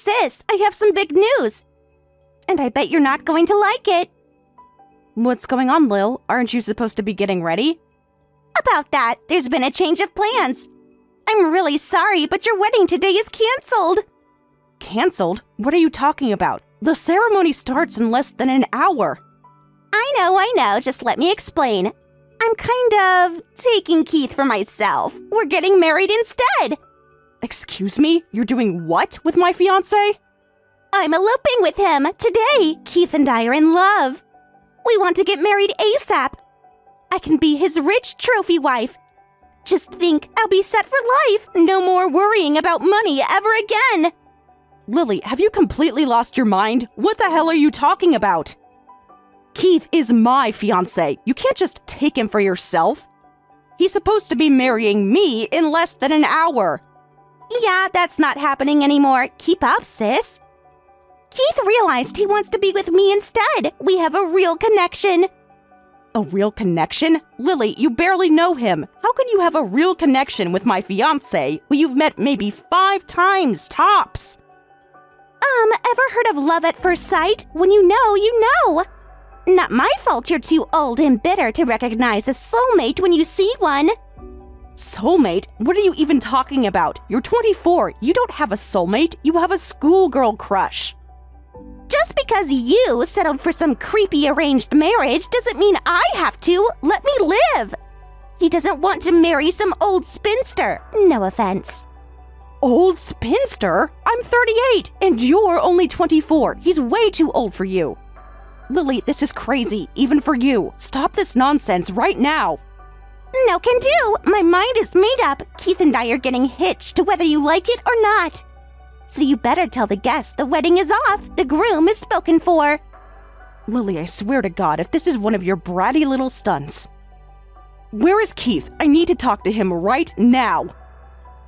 sis, I have some big news. And I bet you're not going to like it. What's going on, Lil? Aren't you supposed to be getting ready? About that, there's been a change of plans. I'm really sorry, but your wedding today is canceled. Canceled? What are you talking about? The ceremony starts in less than an hour. I know. Just let me explain. I'm kind of taking Keith for myself. We're getting married instead. Excuse me? You're doing what with my fiancé? I'm eloping with him. Today, Keith and I are in love. We want to get married ASAP. I can be his rich trophy wife. Just think, I'll be set for life. No more worrying about money ever again. Lily, have you completely lost your mind? What the hell are you talking about? Keith is my fiancé. You can't just take him for yourself. He's supposed to be marrying me in less than an hour. Yeah, that's not happening anymore. Keep up, sis. Keith realized he wants to be with me instead. We have a real connection. A real connection? Lily, you barely know him. How can you have a real connection with my fiancé who you've met maybe 5 times tops? Ever heard of love at first sight? When you know, you know. Not my fault you're too old and bitter to recognize a soulmate when you see one. Soulmate? What are you even talking about? You're 24. You don't have a soulmate. You have a schoolgirl crush. Just because you settled for some creepy arranged marriage doesn't mean I have to. Let me live. He doesn't want to marry some old spinster. No offense. Old spinster? I'm 38, and you're only 24. He's way too old for you. Lily, this is crazy, even for you. Stop this nonsense right now. No can do. My mind is made up. Keith and I are getting hitched, whether you like it or not. So you better tell the guests the wedding is off. The groom is spoken for. Lily, I swear to God, if this is one of your bratty little stunts. Where is Keith? I need to talk to him right now.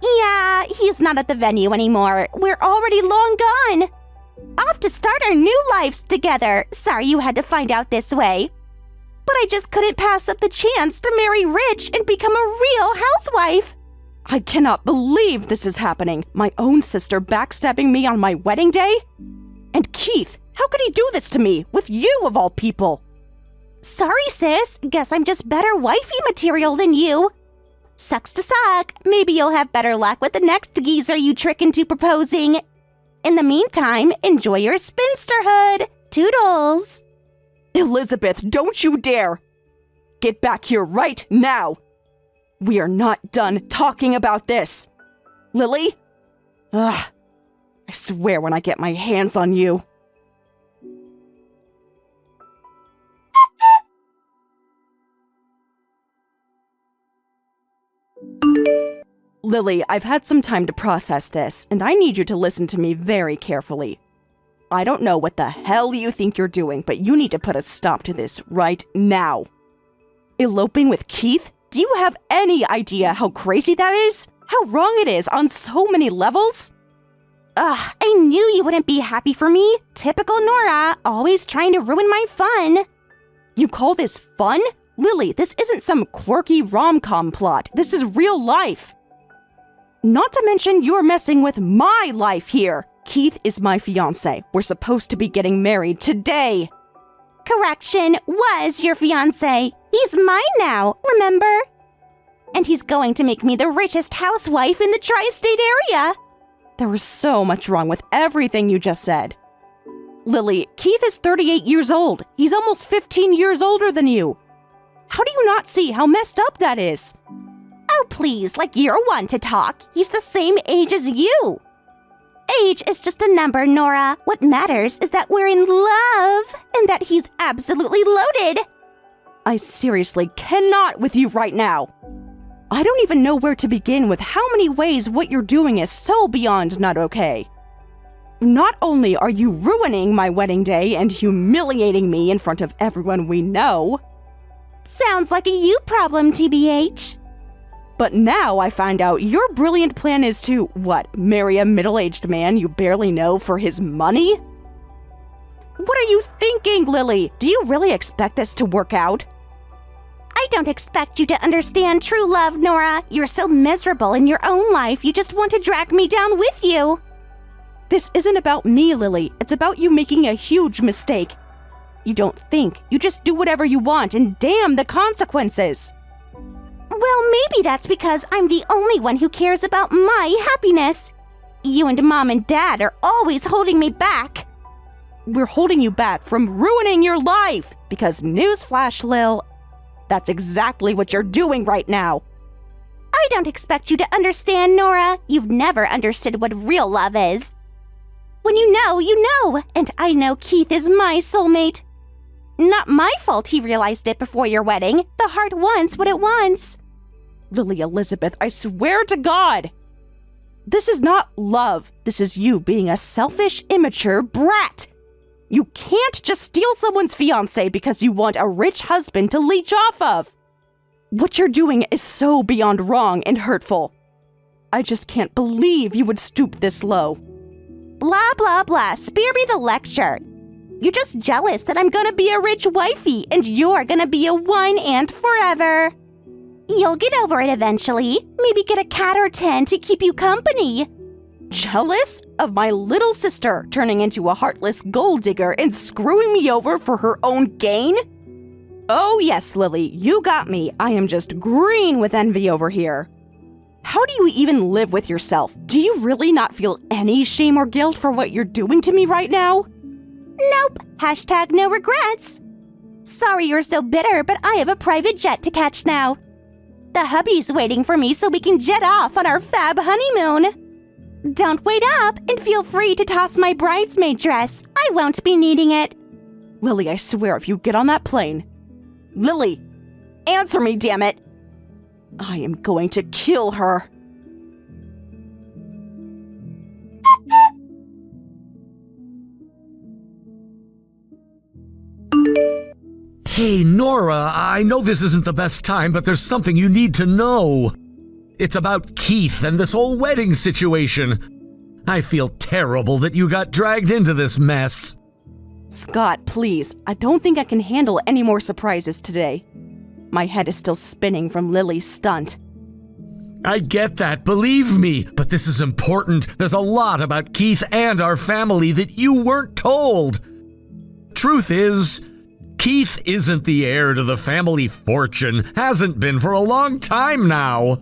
Yeah, he's not at the venue anymore. We're already long gone. Off to start our new lives together. Sorry you had to find out this way. But I just couldn't pass up the chance to marry rich and become a real housewife. I cannot believe this is happening. My own sister backstabbing me on my wedding day? And Keith, how could he do this to me, with you of all people? Sorry, sis. Guess I'm just better wifey material than you. Sucks to suck. Maybe you'll have better luck with the next geezer you trick into proposing. In the meantime, enjoy your spinsterhood. Toodles. Elizabeth, don't you dare! Get back here right now! We are not done talking about this. Lily? Ugh. I swear when I get my hands on you. Lily, I've had some time to process this, and I need you to listen to me very carefully. I don't know what the hell you think you're doing, but you need to put a stop to this right now. Eloping with Keith? Do you have any idea how crazy that is? How wrong it is on so many levels? Ugh, I knew you wouldn't be happy for me. Typical Nora, always trying to ruin my fun. You call this fun? Lily, this isn't some quirky rom-com plot. This is real life. Not to mention you're messing with my life here. Keith is my fiancé. We're supposed to be getting married today. Correction, was your fiancé. He's mine now, remember? And he's going to make me the richest housewife in the tri-state area. There was so much wrong with everything you just said. Lily, Keith is 38 years old. He's almost 15 years older than you. How do you not see how messed up that is? Oh, please, like you're one to talk. He's the same age as you. Age is just a number, Nora. What matters is that we're in love and that he's absolutely loaded. I seriously cannot with you right now. I don't even know where to begin with how many ways what you're doing is so beyond not okay. Not only are you ruining my wedding day and humiliating me in front of everyone we know. Sounds like a you problem, TBH. But now I find out your brilliant plan is to, what, marry a middle-aged man you barely know for his money? What are you thinking, Lily? Do you really expect this to work out? I don't expect you to understand true love, Nora. You're so miserable in your own life, you just want to drag me down with you. This isn't about me, Lily. It's about you making a huge mistake. You don't think, you just do whatever you want, and damn the consequences. Well, maybe that's because I'm the only one who cares about my happiness. You and Mom and Dad are always holding me back. We're holding you back from ruining your life, because newsflash, Lil, that's exactly what you're doing right now. I don't expect you to understand, Nora. You've never understood what real love is. When you know, and I know Keith is my soulmate. Not my fault he realized it before your wedding. The heart wants what it wants. Lily Elizabeth, I swear to God. This is not love. This is you being a selfish, immature brat. You can't just steal someone's fiancé because you want a rich husband to leech off of. What you're doing is so beyond wrong and hurtful. I just can't believe you would stoop this low. Blah, blah, blah. Spare me the lecture. You're just jealous that I'm gonna be a rich wifey and you're gonna be a wine aunt forever. You'll get over it eventually. Maybe get a cat or 10 to keep you company. Jealous of my little sister turning into a heartless gold digger and screwing me over for her own gain? Oh yes, Lily, you got me. I am just green with envy over here. How do you even live with yourself? Do you really not feel any shame or guilt for what you're doing to me right now? Nope. Hashtag no regrets. Sorry you're so bitter, but I have a private jet to catch now. The hubby's waiting for me so we can jet off on our fab honeymoon. Don't wait up and feel free to toss my bridesmaid dress. I won't be needing it. Lily, I swear if you get on that plane... Lily, answer me, damn it! I am going to kill her. Hey, Nora, I know this isn't the best time, but there's something you need to know. It's about Keith and this whole wedding situation. I feel terrible that you got dragged into this mess. Scott, please, I don't think I can handle any more surprises today. My head is still spinning from Lily's stunt. I get that, believe me, but this is important. There's a lot about Keith and our family that you weren't told. Truth is, Keith isn't the heir to the family fortune, hasn't been for a long time now.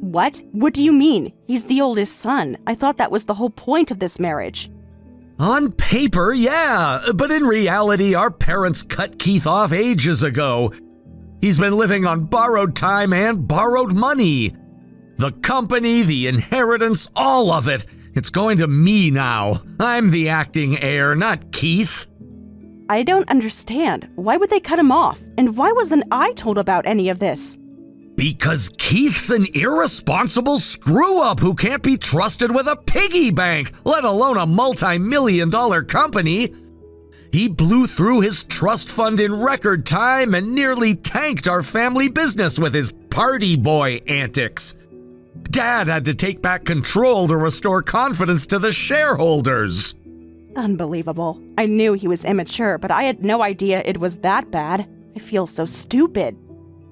What? What do you mean? He's the oldest son. I thought that was the whole point of this marriage. On paper, yeah, but in reality, our parents cut Keith off ages ago. He's been living on borrowed time and borrowed money. The company, the inheritance, all of it. It's going to me now. I'm the acting heir, not Keith. I don't understand. Why would they cut him off? And why wasn't I told about any of this? Because Keith's an irresponsible screw-up who can't be trusted with a piggy bank, let alone a multi-million-dollar company. He blew through his trust fund in record time and nearly tanked our family business with his party boy antics. Dad had to take back control to restore confidence to the shareholders. Unbelievable. I knew he was immature, but I had no idea it was that bad. I feel so stupid.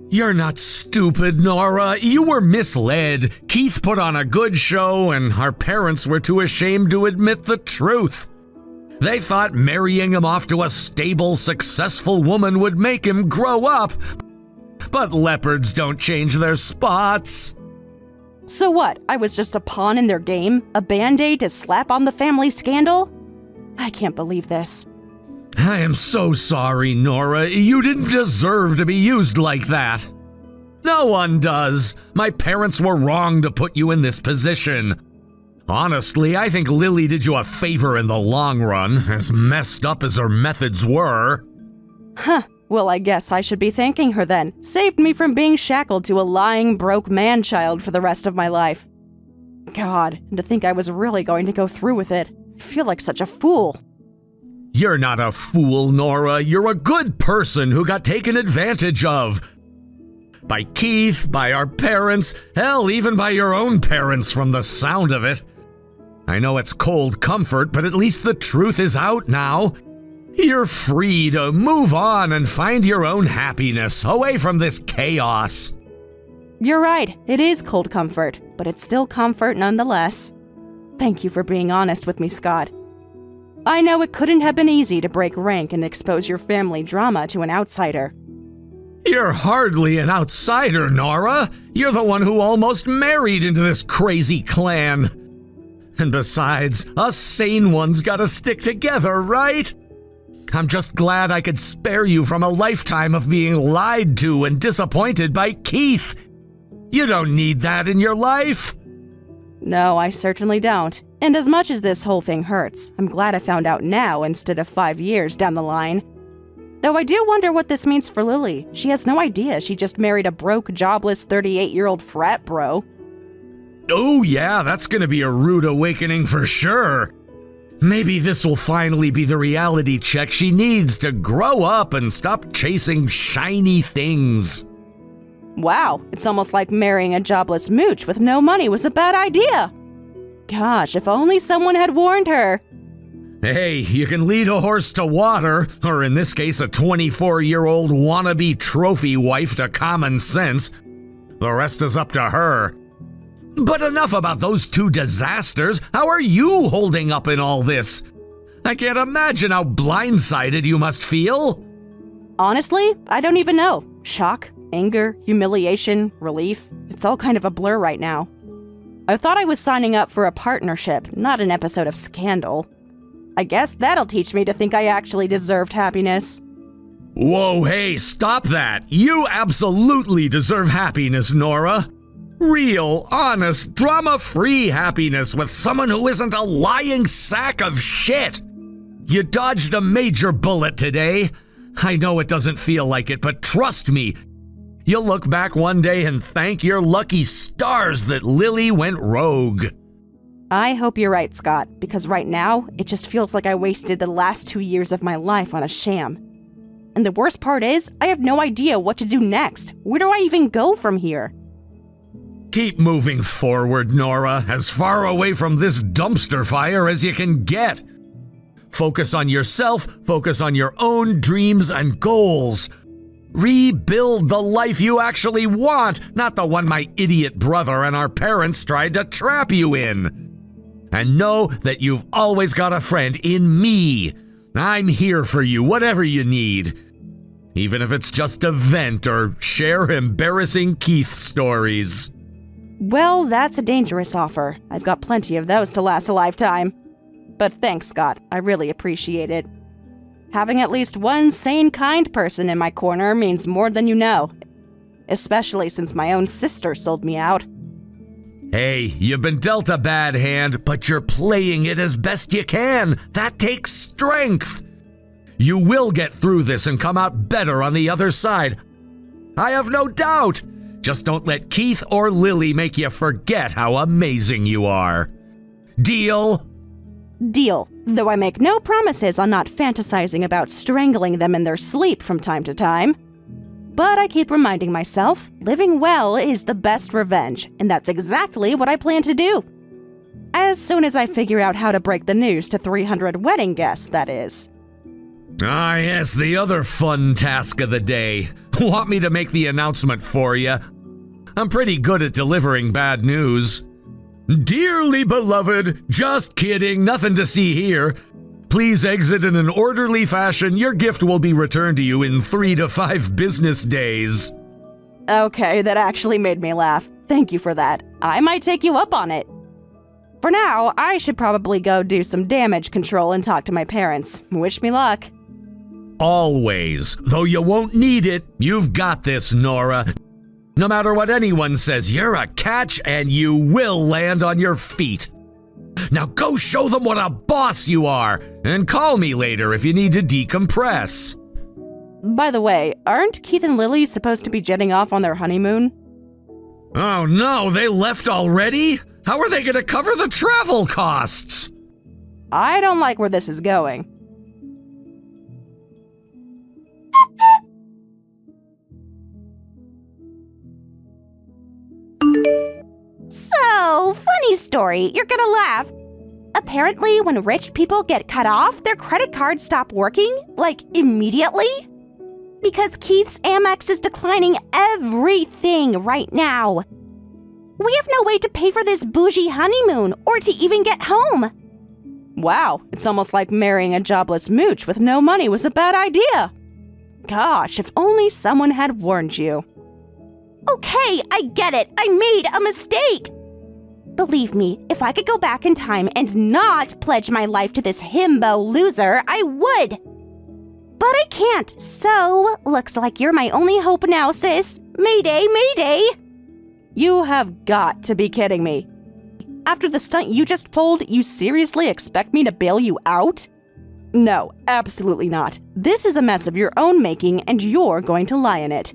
You're not stupid, Nora. You were misled. Keith put on a good show, and our parents were too ashamed to admit the truth. They thought marrying him off to a stable, successful woman would make him grow up. But leopards don't change their spots. So what? I was just a pawn in their game? A band-aid to slap on the family scandal? I can't believe this. I am so sorry, Nora. You didn't deserve to be used like that. No one does. My parents were wrong to put you in this position. Honestly, I think Lily did you a favor in the long run, as messed up as her methods were. Huh. Well, I guess I should be thanking her then. Saved me from being shackled to a lying, broke man-child for the rest of my life. God, and to think I was really going to go through with it. I feel like such a fool. You're not a fool, Nora. You're a good person who got taken advantage of. By Keith, by our parents, hell, even by your own parents from the sound of it. I know it's cold comfort, but at least the truth is out now. You're free to move on and find your own happiness away from this chaos. You're right, it is cold comfort, but it's still comfort nonetheless. Thank you for being honest with me, Scott. I know it couldn't have been easy to break rank and expose your family drama to an outsider. You're hardly an outsider, Nora. You're the one who almost married into this crazy clan. And besides, us sane ones gotta stick together, right? I'm just glad I could spare you from a lifetime of being lied to and disappointed by Keith. You don't need that in your life. No, I certainly don't. And as much as this whole thing hurts, I'm glad I found out now instead of 5 years down the line. Though I do wonder what this means for Lily. She has no idea she just married a broke, jobless 38-year-old frat bro. Oh yeah, that's gonna be a rude awakening for sure. Maybe this will finally be the reality check she needs to grow up and stop chasing shiny things. Wow, it's almost like marrying a jobless mooch with no money was a bad idea. Gosh, if only someone had warned her. Hey, you can lead a horse to water, or in this case a 24-year-old wannabe trophy wife to common sense. The rest is up to her. But enough about those two disasters. How are you holding up in all this? I can't imagine how blindsided you must feel. Honestly, I don't even know. Shock, anger, humiliation, relief. It's all kind of a blur right now. I thought I was signing up for a partnership, not an episode of Scandal. I guess that'll teach me to think I actually deserved happiness. Whoa, hey, stop that. You absolutely deserve happiness, Nora. Real, honest, drama-free happiness with someone who isn't a lying sack of shit. You dodged a major bullet today. I know it doesn't feel like it, but trust me, you'll look back one day and thank your lucky stars that Lily went rogue. I hope you're right, Scott, because right now, it just feels like I wasted the last 2 years of my life on a sham. And the worst part is, I have no idea what to do next. Where do I even go from here? Keep moving forward, Nora, as far away from this dumpster fire as you can get. Focus on yourself, focus on your own dreams and goals. Rebuild the life you actually want, not the one my idiot brother and our parents tried to trap you in. And know that you've always got a friend in me. I'm here for you, whatever you need. Even if it's just to vent or share embarrassing Keith stories. Well, that's a dangerous offer. I've got plenty of those to last a lifetime. But thanks, Scott. I really appreciate it. Having at least one sane, kind person in my corner means more than you know. Especially since my own sister sold me out. Hey, you've been dealt a bad hand, but you're playing it as best you can. That takes strength. You will get through this and come out better on the other side. I have no doubt. Just don't let Keith or Lily make you forget how amazing you are. Deal? Deal, though I make no promises on not fantasizing about strangling them in their sleep from time to time. But I keep reminding myself, living well is the best revenge, and that's exactly what I plan to do. As soon as I figure out how to break the news to 300 wedding guests, that is. Ah, yes, the other fun task of the day. Want me to make the announcement for you? I'm pretty good at delivering bad news. Dearly beloved, just kidding, nothing to see here. Please exit in an orderly fashion. Your gift will be returned to you in 3 to 5 business days. Okay, that actually made me laugh. Thank you for that. I might take you up on it. For now, I should probably go do some damage control and talk to my parents. Wish me luck. Always. Though you won't need it, you've got this, Nora. No matter what anyone says, you're a catch and you will land on your feet. Now go show them what a boss you are, and call me later if you need to decompress. By the way, aren't Keith and Lily supposed to be jetting off on their honeymoon? Oh no, they left already? How are they going to cover the travel costs? I don't like where this is going. So, funny story, you're gonna laugh. Apparently, when rich people get cut off, their credit cards stop working, like immediately. Because Keith's Amex is declining everything right now. We have no way to pay for this bougie honeymoon or to even get home. Wow, it's almost like marrying a jobless mooch with no money was a bad idea. Gosh, if only someone had warned you. Okay, I get it. I made a mistake. Believe me, if I could go back in time and not pledge my life to this himbo loser, I would. But I can't, so looks like you're my only hope now, sis. Mayday, mayday. You have got to be kidding me. After the stunt you just pulled, you seriously expect me to bail you out? No, absolutely not. This is a mess of your own making, and you're going to lie in it.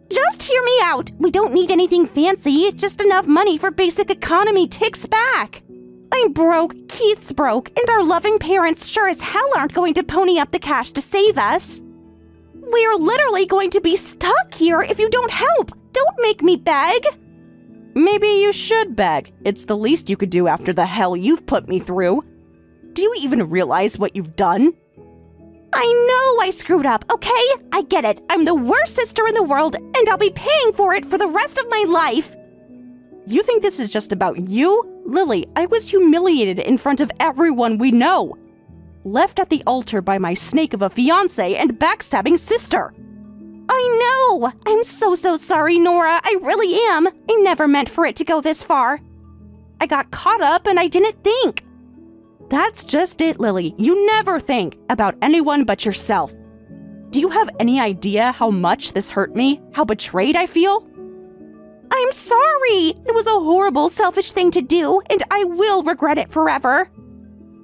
Just hear me out. We don't need anything fancy, just enough money for basic economy ticks back. I'm broke, Keith's broke, and our loving parents sure as hell aren't going to pony up the cash to save us. We're literally going to be stuck here if you don't help. Don't make me beg. Maybe you should beg. It's the least you could do after the hell you've put me through. Do you even realize what you've done? I know I screwed up, okay? I get it. I'm the worst sister in the world, and I'll be paying for it for the rest of my life. You think this is just about you? Lily, I was humiliated in front of everyone we know. Left at the altar by my snake of a fiancé and backstabbing sister. I know! I'm so sorry, Nora. I really am. I never meant for it to go this far. I got caught up and I didn't think. That's just it, Lily. You never think about anyone but yourself. Do you have any idea how much this hurt me? How betrayed I feel? I'm sorry. It was a horrible, selfish thing to do, and I will regret it forever.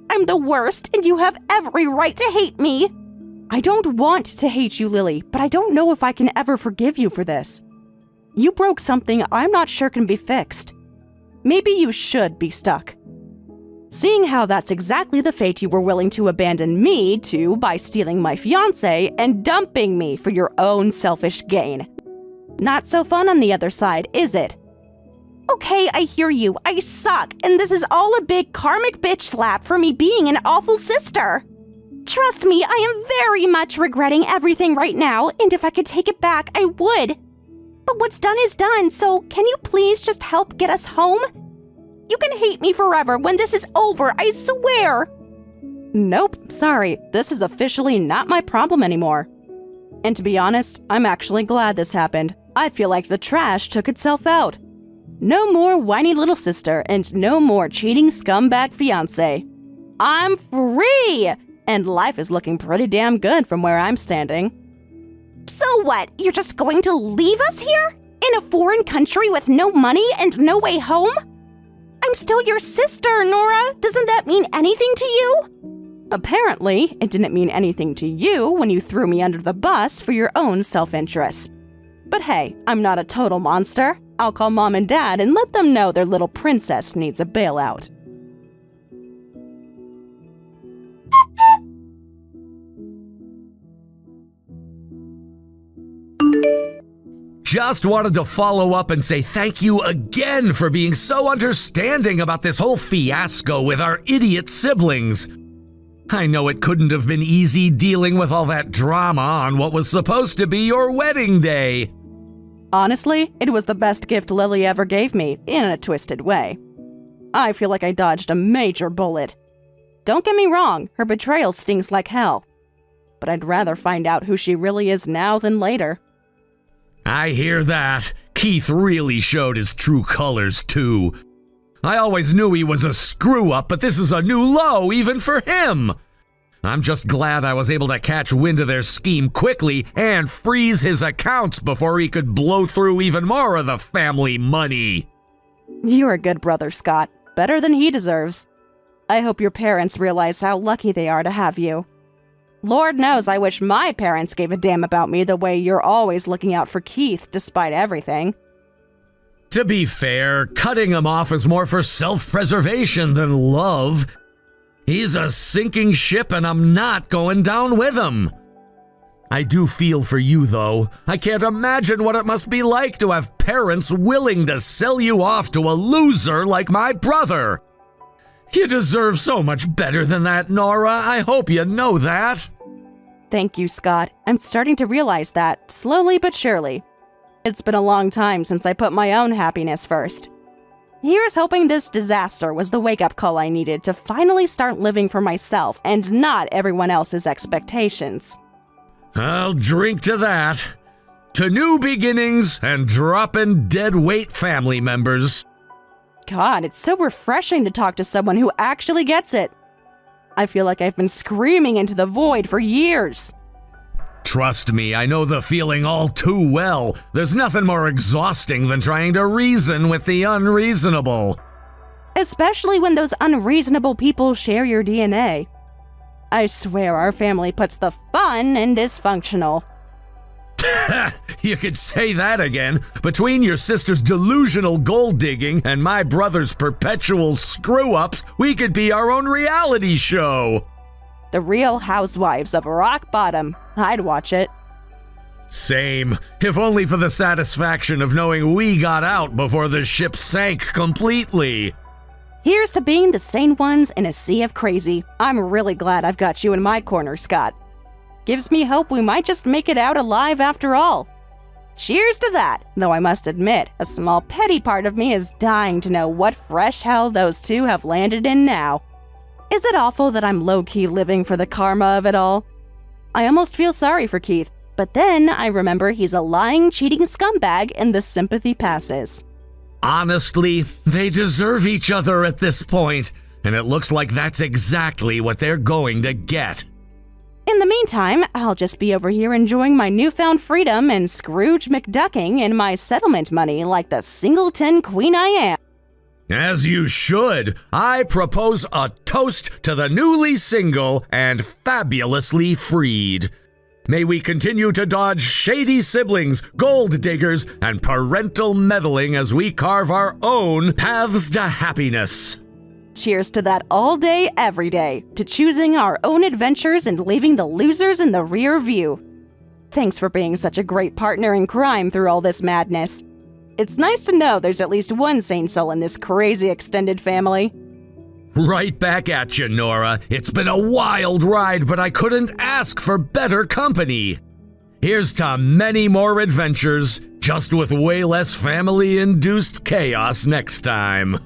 I'm the worst, and you have every right to hate me. I don't want to hate you, Lily, but I don't know if I can ever forgive you for this. You broke something I'm not sure can be fixed. Maybe you should be stuck. Seeing how that's exactly the fate you were willing to abandon me to by stealing my fiancé and dumping me for your own selfish gain. Not so fun on the other side, is it? Okay, I hear you. I suck, and this is all a big karmic bitch slap for me being an awful sister. Trust me, I am very much regretting everything right now, and if I could take it back, I would. But what's done is done, so can you please just help get us home? You can hate me forever when this is over, I swear. Nope, sorry. This is officially not my problem anymore. And to be honest, I'm actually glad this happened. I feel like the trash took itself out. No more whiny little sister and no more cheating scumbag fiancé. I'm free! And life is looking pretty damn good from where I'm standing. So what? You're just going to leave us here? In a foreign country with no money and no way home? I'm still your sister, Nora. Doesn't that mean anything to you? Apparently, it didn't mean anything to you when you threw me under the bus for your own self-interest. But hey, I'm not a total monster. I'll call Mom and Dad and let them know their little princess needs a bailout. Just wanted to follow up and say thank you again for being so understanding about this whole fiasco with our idiot siblings. I know it couldn't have been easy dealing with all that drama on what was supposed to be your wedding day. Honestly, it was the best gift Lily ever gave me, in a twisted way. I feel like I dodged a major bullet. Don't get me wrong, her betrayal stings like hell. But I'd rather find out who she really is now than later. I hear that. Keith really showed his true colors, too. I always knew he was a screw-up, but this is a new low even for him. I'm just glad I was able to catch wind of their scheme quickly and freeze his accounts before he could blow through even more of the family money. You're a good brother, Scott. Better than he deserves. I hope your parents realize how lucky they are to have you. Lord knows I wish my parents gave a damn about me the way you're always looking out for Keith despite everything. To be fair, cutting him off is more for self-preservation than love. He's a sinking ship and I'm not going down with him. I do feel for you, though. I can't imagine what it must be like to have parents willing to sell you off to a loser like my brother. You deserve so much better than that, Nora. I hope you know that. Thank you, Scott. I'm starting to realize that, slowly but surely. It's been a long time since I put my own happiness first. Here's hoping this disaster was the wake-up call I needed to finally start living for myself and not everyone else's expectations. I'll drink to that. To new beginnings and dropping dead weight family members. God, it's so refreshing to talk to someone who actually gets it. I feel like I've been screaming into the void for years. Trust me, I know the feeling all too well. There's nothing more exhausting than trying to reason with the unreasonable. Especially when those unreasonable people share your DNA. I swear our family puts the fun in dysfunctional. You could say that again. Between your sister's delusional gold digging and my brother's perpetual screw-ups, we could be our own reality show. The Real Housewives of Rock Bottom. I'd watch it. Same, if only for the satisfaction of knowing we got out before the ship sank completely. Here's to being the sane ones in a sea of crazy. I'm really glad I've got you in my corner, Scott. Gives me hope we might just make it out alive after all. Cheers to that, though I must admit, a small petty part of me is dying to know what fresh hell those two have landed in now. Is it awful that I'm low-key living for the karma of it all? I almost feel sorry for Keith, but then I remember he's a lying, cheating scumbag and the sympathy passes. Honestly, they deserve each other at this point, and it looks like that's exactly what they're going to get. In the meantime, I'll just be over here enjoying my newfound freedom and Scrooge McDucking in my settlement money like the singleton queen I am. As you should. I propose a toast to the newly single and fabulously freed. May we continue to dodge shady siblings, gold diggers, and parental meddling as we carve our own paths to happiness. Cheers to that all day, every day, to choosing our own adventures and leaving the losers in the rear view. Thanks for being such a great partner in crime through all this madness. It's nice to know there's at least one sane soul in this crazy extended family. Right back at you, Nora. It's been a wild ride, but I couldn't ask for better company. Here's to many more adventures, just with way less family-induced chaos next time.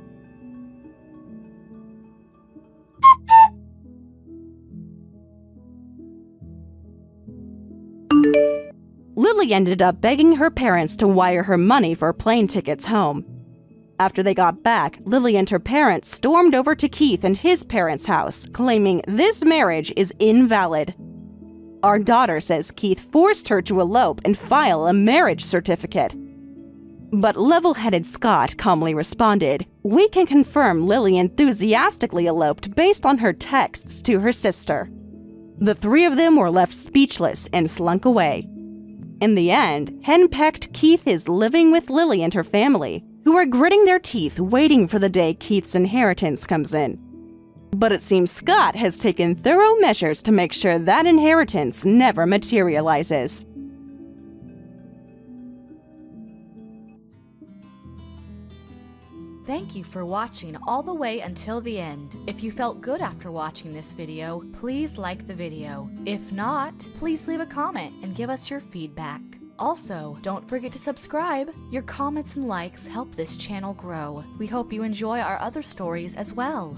Lily ended up begging her parents to wire her money for plane tickets home. After they got back, Lily and her parents stormed over to Keith and his parents' house, claiming this marriage is invalid. Our daughter says Keith forced her to elope and file a marriage certificate. But level-headed Scott calmly responded, "We can confirm Lily enthusiastically eloped based on her texts to her sister." The three of them were left speechless and slunk away. In the end, henpecked Keith is living with Lily and her family, who are gritting their teeth waiting for the day Keith's inheritance comes in. But it seems Scott has taken thorough measures to make sure that inheritance never materializes. Thank you for watching all the way until the end. If you felt good after watching this video, please like the video. If not, please leave a comment and give us your feedback. Also, don't forget to subscribe. Your comments and likes help this channel grow. We hope you enjoy our other stories as well.